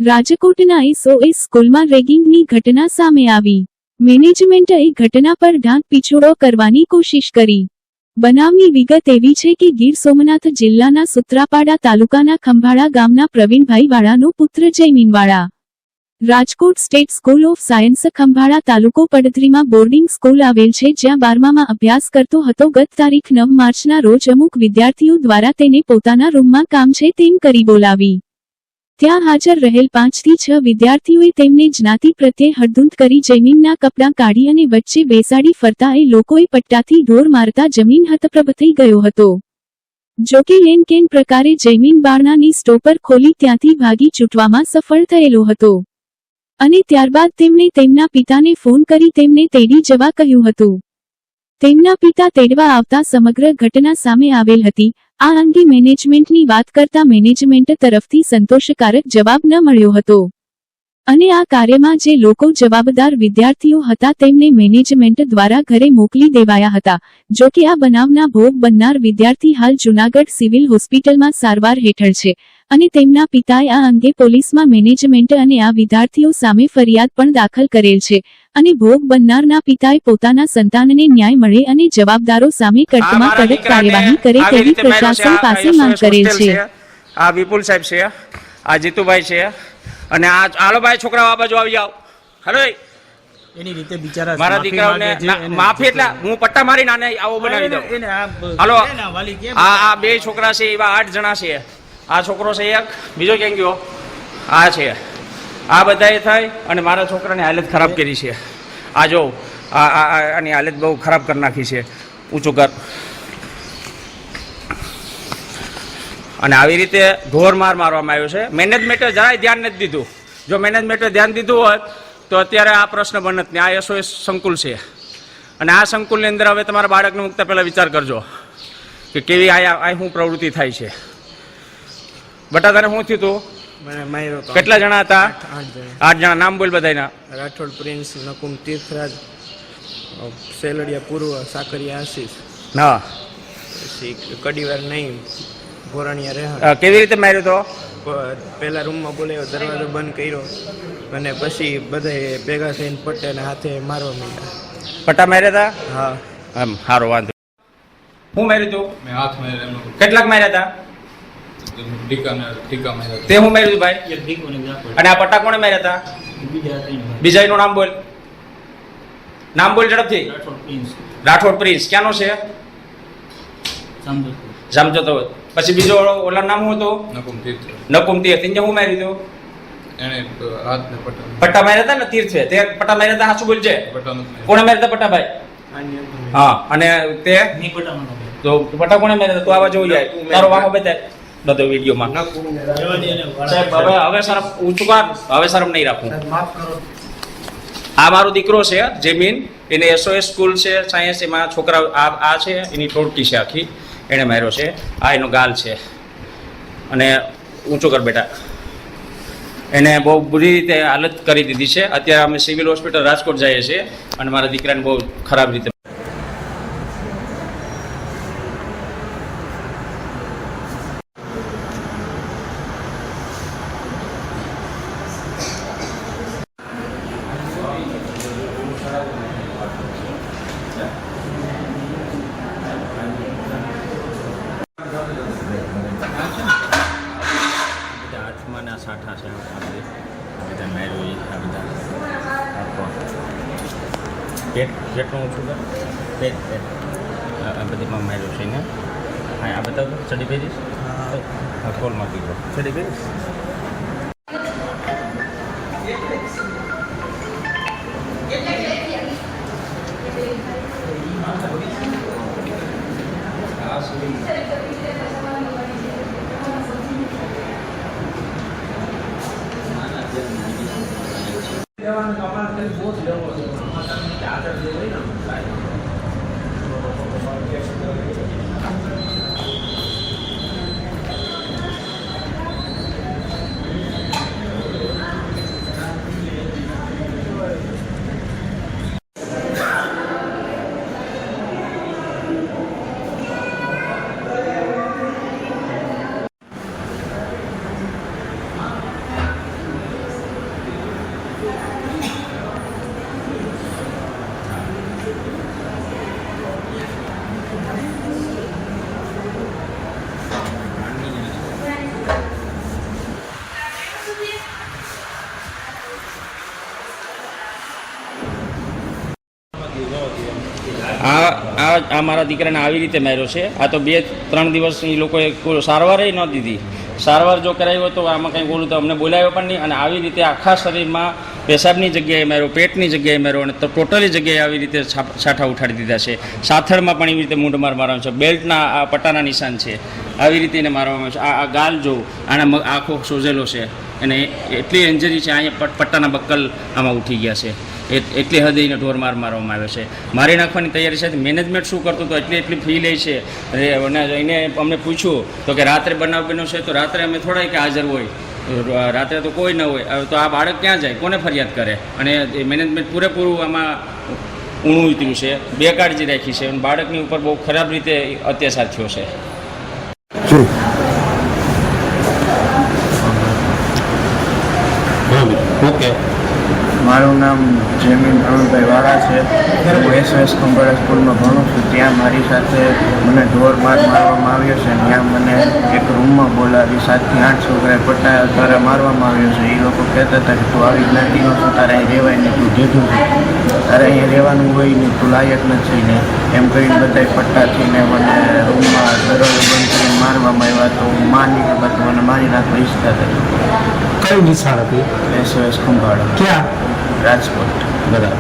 રાજકોટના SOS સ્કૂલમાં રેગિંગની ઘટના સામે આવી। મેનેજમેન્ટે ઘટના પર ઢાંક પીછોડો કરવાની કોશિશ કરી। બનાવની વિગત એવી છે કે ગીર સોમનાથ જિલ્લાના સુત્રાપાડા તાલુકાના ખંભાળા ગામના પ્રવીણભાઈ વાળાનો પુત્ર જયમીન વાળા Rajkot state school of science Khambhala તાલુકો પડધરીમાં બોર્ડિંગ સ્કૂલ આવેલ છે, જ્યાં 12મામાં અભ્યાસ કરતો હતો। ગત તારીખ 9 માર્ચના રોજ અમુક વિદ્યાર્થીઓ દ્વારા તેને પોતાના રૂમમાં કામ છે તેમ કરી બોલાવી ત્યાં હાજર રહેલ 5 થી 6 વિદ્યાર્થીઓએ તેમને જ્ઞાતિ પ્રત્યે હળધૂંત કરી જયમીનના કપડાં કાઢી અને વચ્ચે બેસાડી ફરતા એ લોકોએ પટ્ટાથી ઢોર મારતા જમીન હતપ્રભ થઈ ગયો હતો। જોકે એન કેન પ્રકારે જયમીન બારણાની સ્ટોપર ખોલી ત્યાંથી ભાગી છૂટવામાં સફળ થયેલો હતો અને ત્યારબાદ તેમણે તેમના પિતાને ફોન કરી તેમને તેડી જવા કહ્યું હતું। તેમના પિતા તેડવા આવતા સમગ્ર ઘટના સામે આવેલ હતી। આ અંગે મેનેજમેન્ટની વાત કરતા મેનેજમેન્ટ તરફથી સંતોષકારક જવાબ ન મળ્યો હતો અને આ કાર્યમાં જે લોકો જવાબદાર વિદ્યાર્થીઓ હતા તેમને મેનેજમેન્ટ દ્વારા ઘરે મોકલી દેવાયા હતા। જો કે આ બનાવના ભોગ બનનાર વિદ્યાર્થી હાલ જૂનાગઢ સિવિલ હોસ્પિટલમાં સારવાર હેઠળ છે અને તેમના પિતાએ આ અંગે પોલીસમાં મેનેજમેન્ટ અને આ વિદ્યાર્થીઓ સામે ફરિયાદ પણ દાખલ કરેલ છે અને ભોગ બનનારના પિતાએ પોતાના સંતાનને ન્યાય મળે અને જવાબદારો સામે કડકમાં કડક કાર્યવાહી કરે તેવી પ્રશાસન પાસે માંગ કરેલ છે। આ વિપુલ સાહેબ છે, આ જીતુભાઈ છે અને આ આલો ભાઈ છોકરાઓ આ બાજુ આવી જાવ। હલો એની રીતે બિચારા મારા દીકરાઓને માફી એટલે હું પટ્ટા મારી નાને આવો બનાવી દઉં। હાલો આ બે છોકરા છે એવા 8 જણા છે। આ છોકરો છે એક, બીજો ક્યાં ગયો? આ છે। આ બધાએ થઈ અને મારા છોકરાની હાલત ખરાબ કરી છે। આ જો આની હાલત બહુ ખરાબ કરી નાખી છે। ઊંચું કર। અને આવી રીતે ઢોર મારવામાં આવ્યો છે। મેનેજમેન્ટે જરાય ધ્યાન નથી દીધું। જો મેનેજમેન્ટે ધ્યાન દીધું હોત તો અત્યારે આ પ્રશ્ન બનત નહીં। આ SOS સંકુલ છે અને આ સંકુલની અંદર હવે તમારા બાળકને મૂકતા પહેલા વિચાર કરજો કે કેવી આ શું પ્રવૃત્તિ થાય છે। બટા તને શું થયું તું? કેટલા જણા હતા? 8 જણા। નામ બોલ બધાના। રાઠોડ પ્રિન્સ, નકુમ તીર્થરાજ, સેલડિયા પૂર્વ, સાકરિયા આશીષ, હા, પછી કડીવાર નહીં, ભોરાણીયા રેહાણ। કેવી રીતે માર્યો તો? પહેલા રૂમમાં બોલાવ્યો, દરવાજો બંધ કર્યો અને પછી બધા ભેગા થઈને પટ્ટાને હાથે મારવા માંડ્યા। પટ્ટા માર્યા હતા? હા। એમ સારો વાંધો। હું માર્યું તું? મેં હાથ માર્યા। કેટલાક માર્યા હતા? ટીકા માર્યા। તે હું માર્યું ભાઈ? અને આ પટ્ટા કોણે માર્યા હતા? બીજાનું નામ બોલ, નામ બોલ ઝડપથી। રાઠોડ પ્રિન્સ ક્યાંનો છે? જામજોતો। પછી બીજો ઓલા નામ શું હતું? નકુમ તીર્થ। એને હું માર્યું હતું? એને હાથને પટ્ટા માર્યા હતા ને તીર્થે? તે પટ્ટા માર્યા હતા? સાચું બોલજે। કોણે માર્યા હતા પટ્ટા ભાઈ? હા। અને તે તો પટ્ટા કોણે માર્યા હતા? તું આવા જોઈ જાય, તારો વાંકો બતાય બધો વિડીયોમાં। સાહેબ હવે શરમ ઊંચું કર, હવે શરમ નહીં રાખું। આ મારો દીકરો છે જયમીન, એને SOS સ્કૂલ છે સાયન્સ, એમાં છોકરા આ છે એની ટોળકી છે આખી, એને માર્યો છે। આ એનો ગાલ છે અને ઊંચો કર બેટા। એને બહુ બુરી રીતે હાલત કરી દીધી છે। અત્યારે અમે સિવિલ હોસ્પિટલ રાજકોટ જઈએ છીએ અને મારા દીકરાને બહુ ખરાબ રીતે સાઠા છે બધા મેળવી આ બધા પેટ જેટલું ઓછું પેટ આ બધીમાં મેળવ્યું છે ને। હા આ બધા ચડી પહેરીશ, ખોલમાં પીધો ચડી પહેરીશ। આ મારા દીકરાને આવી રીતે માર્યો છે. આ તો 2-3 દિવસ એ લોકોએ સારવારે ન દીધી. સારવાર જો કરાવ્યો તો આમાં કંઈ બોલું તો અમને બોલાવ્યો પણ નહીં. અને આવી રીતે આખા શરીરમાં પેશાબની જગ્યાએ માર્યો, પેટની જગ્યાએ માર્યો અને ટોટલી જગ્યાએ આવી રીતે છાંઠા ઉઠાડી દીધા છે. સાથળમાં પણ એવી રીતે મૂંઢમાર મારવાનો છે. બેલ્ટના આ પટ્ટાના નિશાન છે. આવી રીતે એને મારવામાં આવે છે. આ ગાલ જો આના આંખો સોજેલો છે અને એટલી ઇન્જરી છે. અહીંયા પટ્ટાના બક્કલ આમાં ઉઠી ગયા છે. એટલી હદે એને ઢોર મારવામાં આવ્યો છે. મારી નાખવાની તૈયારી છે. મેનેજમેન્ટ શું કરતું તો એટલી ફી લે છે. અને એને અમને પૂછ્યું તો કે રાત્રે બનાવ બન્યો છે તો રાત્રે અમે થોડા કે હાજર હોય, રાત્રે તો કોઈ ન હોય. તો આ બાળક ક્યાં જાય, કોને ફરિયાદ કરે? અને મેનેજમેન્ટ પૂરેપૂરું આમાં ઊણું ઉતર્યું છે, બેકાળજી રાખી છે અને બાળકની ઉપર બહુ ખરાબ રીતે અત્યાચાર થયો છે. ઓકે, મારું નામ જમીન પ્રવીણભાઈ વાળા છે. હું SOS ખંભાળા સ્કૂલમાં ભણું છું. ત્યાં મારી સાથે મને ઢોર મારવામાં આવ્યો છે. ત્યાં મને એક રૂમમાં બોલાવી 7 થી 8 છોકરાએ પટ્ટા દ્વારા મારવામાં આવ્યો છે. એ લોકો કહેતા હતા કે તું આવી જ્ઞાતિનો છું, તારે અહીં રહેવાય નહીં, તું જેઠું છે, તારે અહીંયા રહેવાનું હોય નહીં, તું લાયક નથી ને એમ કરીને બધાય પટ્ટાથી ને મને રૂમમાં દરવાજો બંધ કરીને મારવામાં આવ્યા. તો હું માની કે બધું મને મારી નાખવા ઈચ્છતા હતા. કઈ નિશાળ હતી? SOS ખંભાળા, ક્યાં? રાજકોટ. બરાબર.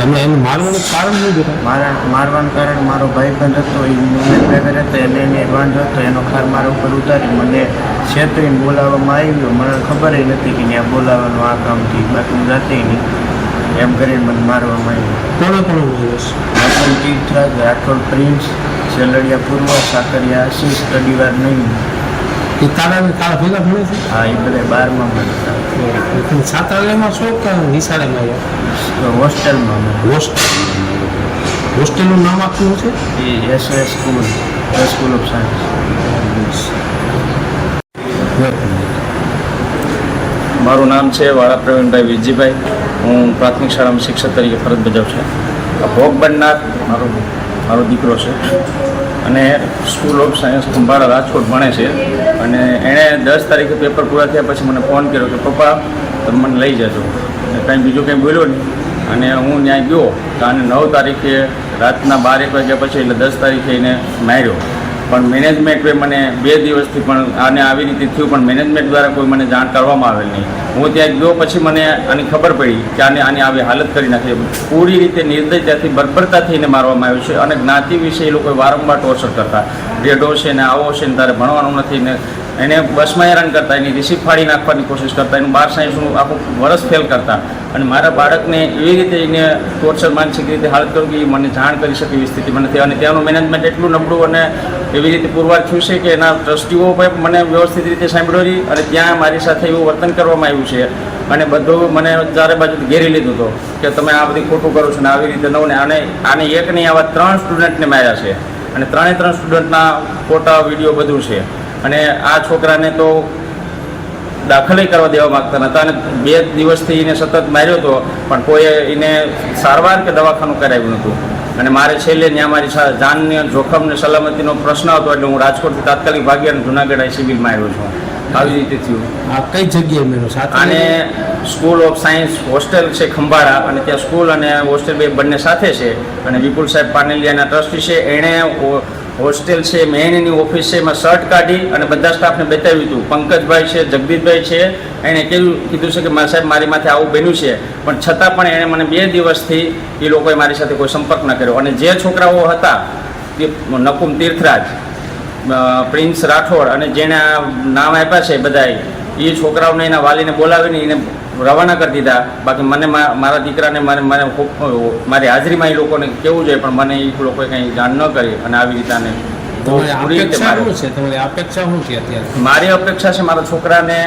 અને એનું મારવાનું કારણ શું હતું? મારવાનું કારણ મારો ભાઈબંધ હતો, એ મને ભેગા રહેતા એને એને વાંધો હતો. એનો ખાર મારા ઉપર ઉતારી મને છેતરીને બોલાવવામાં આવ્યો. મને ખબર નથી કે ત્યાં બોલાવવાનું આ કામથી, બાકી હું જાતે નહીં. એમ કરીને મને મારવામાં આવ્યો. કોણે બોલ્યો? નકુમ તીર્થરાજ, રાઠોડ પ્રિન્સ, સેલડિયા પૂર્વ, સાકરિયા આશીષ, કડીવાર નહીં. એ તારા ભેગા ભણે છે? હા, એ બધા 12માં ભણતા. છાત્રાલયમાં શું કે નિશાળેમાં આવ્યા? હોસ્ટેલમાં હોસ્ટેલનું નામ આપ્યું છે? એ SOS સ્કૂલ ઓફ સાયન્સ. મારું નામ છે વાળા પ્રવીણભાઈ વિજયભાઈ. હું પ્રાથમિક શાળામાં શિક્ષક તરીકે ફરજ બજાવું છું. આ ભોગ બનનાર મારો દીકરો છે અને school of science Khambhala Rajkot ભણે છે. અને એણે 10 તારીખે પેપર પૂરા થયા પછી મને ફોન કર્યો કે પપ્પા તમે મને લઈ જજો. કાંઈ બીજું કંઈ બોલ્યો નહીં. અને હું ત્યાં ગયો તો આને 9 તારીખે રાતના 12-1 વાગ્યા પછી એટલે 10 તારીખે એને માર્યો. પણ મેનેજમેન્ટે મને 2 દિવસથી પણ આને આવી રીતે થયું પણ મેનેજમેન્ટ દ્વારા કોઈ મને જાણ કરવામાં આવેલ નહીં. હું ત્યાં ગયો પછી મને આની ખબર પડી કે આની આવી હાલત કરી નાખી. પૂરી રીતે નિર્દયતાથી બર્બરતાથી એને મારવામાં આવ્યું છે. અને જ્ઞાતિ વિશે એ લોકો વારંવાર ટોર્ચર કરતા, રેડો છે ને આવો છે ને તારે ભણવાનું નથી ને એને બસમાં હેરાન કરતા, એની રિસીપ ફાડી નાખવાની કોશિશ કરતા, એનું 12 સાયન્સનું આખું વર્ષ ફેલ કરતા. અને મારા બાળકને એવી રીતે એને ટોર્ચર માનસિક રીતે હાલત કર્યું કે એ મને જાણ કરી શકે એવી સ્થિતિમાં નથી. અને ત્યાંનું મેનેજમેન્ટ એટલું નબળું અને એવી રીતે પુરવાર થયું છે કે એના ટ્રસ્ટીઓ પણ મને વ્યવસ્થિત રીતે સાંભળ્યો અને ત્યાં મારી સાથે એવું વર્તન કરવામાં આવ્યું છે. અને બધું મને ચારે બાજુ ઘેરી લીધું હતું કે તમે આ બધી ખોટું કરો છો ને આવી રીતે નવું ને આને એક નહીં આવા 3 સ્ટુડન્ટને માર્યા છે. અને 3 સ્ટુડન્ટના ફોટા વિડીયો બધું છે. અને આ છોકરાને તો દાખલ કરવા દેવા માગતા નહોતા. અને 2 દિવસથી એને સતત માર્યો હતો પણ કોઈએ એને સારવાર કે દવાખાનું કરાવ્યું નહોતું. અને મારે છેલ્લે ત્યાં મારી જાનને જોખમ ને સલામતીનો પ્રશ્ન હતો એટલે હું રાજકોટથી તાત્કાલિક ભાગી અને જુનાગઢ સિવિલમાં આવ્યો છું. આવી રીતે થયું. આ કઈ જગ્યાએ મેળવ્યો? અને સ્કૂલ ઓફ સાયન્સ હોસ્ટેલ છે ખંભાળા, અને ત્યાં સ્કૂલ અને હોસ્ટેલ બંને સાથે છે. અને વિપુલ સાહેબ પાનેલિયાના ટ્રસ્ટી છે. એણે હોસ્ટેલ છે મેન એની ઓફિસ છે, એમાં શર્ટ કાઢી અને બધા સ્ટાફને બતાવ્યું હતું. પંકજભાઈ છે, જગદીશભાઈ છે, એણે કીધું છે કે મારા સાહેબ મારી માથે આવું બન્યું છે. પણ છતાં પણ એણે મને 2 દિવસથી એ લોકોએ મારી સાથે કોઈ સંપર્ક ન કર્યો. અને જે છોકરાઓ હતા એ નકુમ તીર્થરાજ, પ્રિન્સ રાઠોડ અને જેને નામ આપ્યા છે બધાએ, એ છોકરાઓને એના વાલીને બોલાવીને એને રવાના કરી દીધા. બાકી મને મારા દીકરાને મારી હાજરીમાં એ લોકોને કહેવું જોઈએ પણ મને એ લોકોએ કંઈ જાણ ન કરી અને આવી રીતે આને મારી અપેક્ષા છે મારા છોકરાને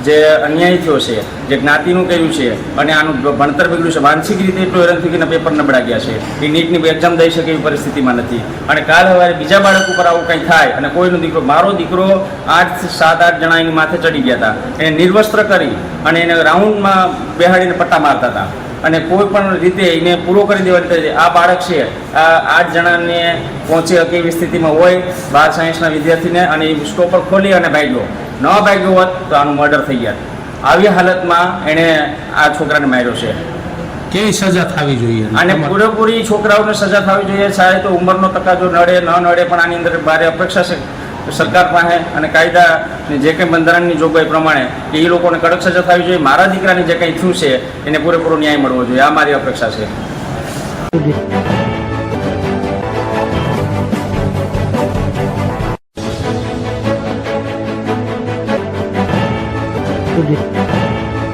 જે અન્યાય થયો છે, જે જ્ઞાતિનું કર્યું છે અને આનું ભણતર બગડ્યું છે, માનસિક રીતે એટલું હેરાન થયું કે પેપર નબળા ગયા છે. એ નીટની એક્ઝામ દઈ શકે એવી પરિસ્થિતિમાં નથી. અને કાલ હવે બીજા બાળક ઉપર આવું કંઈ થાય અને કોઈનો દીકરો, મારો દીકરો 7-8 જણા એની માથે ચડી ગયા હતા, એને નિર્વસ્ત્ર કરી અને એને રાઉન્ડમાં બેહાડીને પટ્ટા મારતા હતા. અને કોઈ પણ રીતે એને પૂરો કરી દેવાની આ બાળક છે આ 8 જણાને પહોંચી શકે એવી સ્થિતિમાં હોય 12 સાયન્સના વિદ્યાર્થીને, અને એ સ્ટોપર ખોલી અને ભાગ્યો. ન ભાગ્યો હોત તો આનું મર્ડર થઈ ગયા. આવી હાલતમાં એણે આ છોકરાને માર્યો છે. કેવી સજા થવી જોઈએ અને પૂરેપૂરી છોકરાઓને સજા થવી જોઈએ. સાહેબ તો ઉંમરનો તકાજો નડે ન નડે, પણ આની અંદર ભારે અપેક્ષા છે સરકાર પાસે અને કાયદા જે કંઈ બંધારણની જોગવાઈ પ્રમાણે કે એ લોકોને કડક સજા થવી જોઈએ. મારા દીકરાને જે કંઈ થયું છે એને પૂરેપૂરો ન્યાય મળવો જોઈએ, આ મારી અપેક્ષા છે.